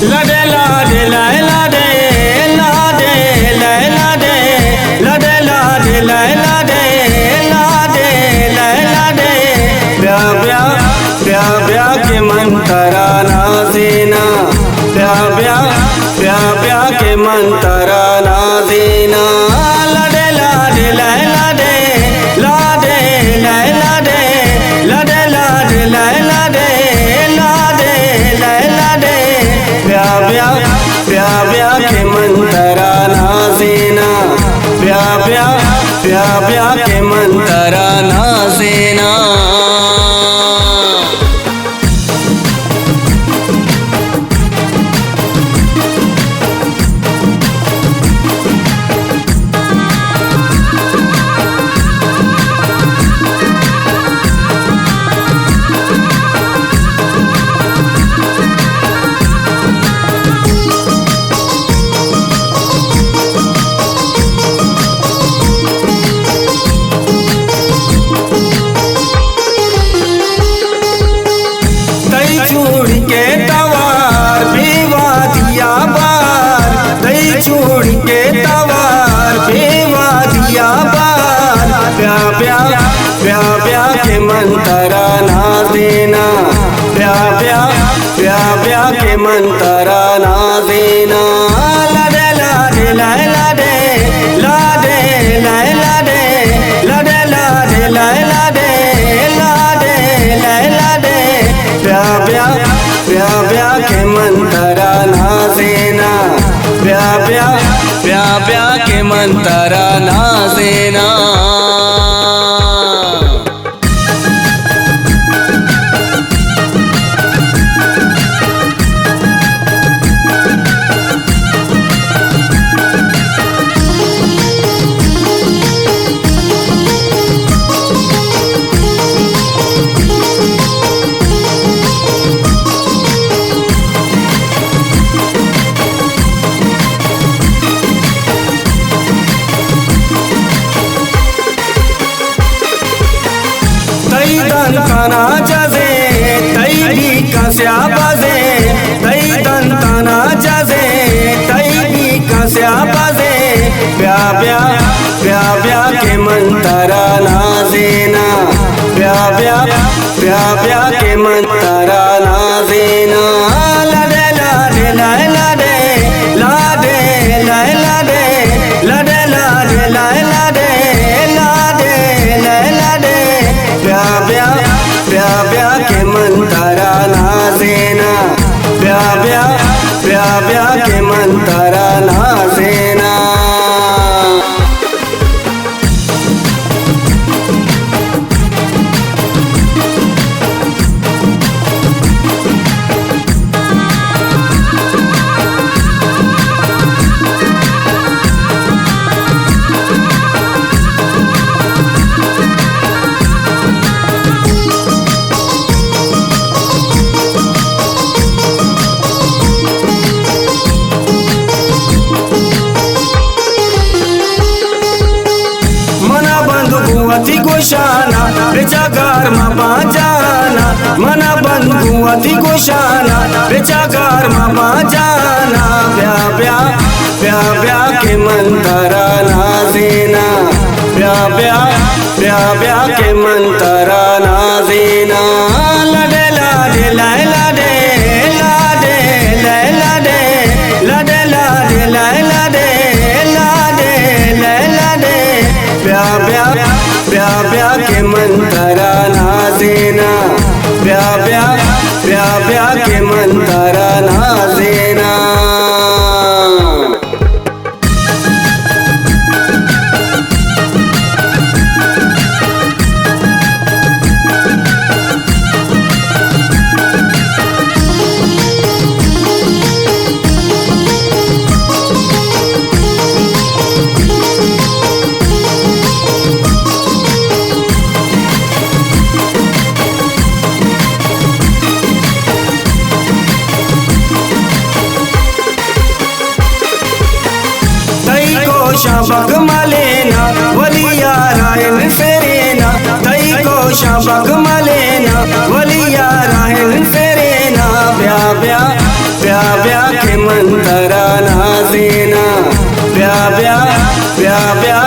लडे लाडे लाए लाडे लाडे लाए लाडे लडे लाडे लाए लाडे लाडे लाए लाडे ब्याह ब्याह ब्याह ब्याह के मंतरा ना देना ब्याह ब्याह ब्याह ब्याह के मंतरा ना देना लडे लाडे लाए लाडे लाडे लाए लाडे लडे लाडे लाए लाडे लाडे लाए लाडे ब्याह ब्याह ब्याह ब्याह के मंतरा ना देना ब्याह ब्याह ब्याह ब्याह के मंतरा ना देना। छोड़ के तवार बेवा दिया बार दई छोड़ के तवार बेवा दिया बार ब्याह ब्याह ब्याह ब्याह के मंतरा ना देना ब्याह ब्याह ब्याह ब्याह के मंतरा ना देना लडे लाडे लाए लाडे लाडे लाए लाडे लडे लाडे लाए लाडे लाडे लाए लाडे ब्याह ब्याह ब्याह ब्याह के मंतरा ना देना ब्याह ब्याह ब्याह ब्याह के मंतरा ना देना। दन तना जजे तई भी कस्या बजे तई दन तना जजे तई भी कस्या बजे ब्याह ब्याह ब्याह ब्याह के मंतरा ना देना ब्याह ब्याह ब्याह ब्याह के मंतरा ना देना लडे लाडे लाए लाडे लाडे लाए लाडे लडे लाडे लाए लाडे लाडे लाए लाडे ब्याह ब्याह ब्याह ब्याह के मंतरा ना देना ब्याह ब्याह ब्याह ब्याह के मंतरा ना देना। अति गोशाना बेचागार मा बाजाना मना बंधु अति गोशाना बेचागार मा बाजाना ब्याह ब्याह ब्याह ब्याह के मंतरा ना देना ब्याह ब्याह ब्याह ब्याह के मंतरा ना देना लडे लाडे लाए लाडे लाडे लाए लाडे लडे लाडे लाए लाडे लाडे लाए लाडे ब्याह ब्याह ब्याह ब्याह के मंतरा ना देना ब्याह ब्याह ब्याह ब्याह के मंतरा ना देना। शाबक मलेना वलिया रायन फेरेना तई को शाबक मलेना वलिया रायन फेरेना ब्याह ब्याह ब्याह ब्याह ब्या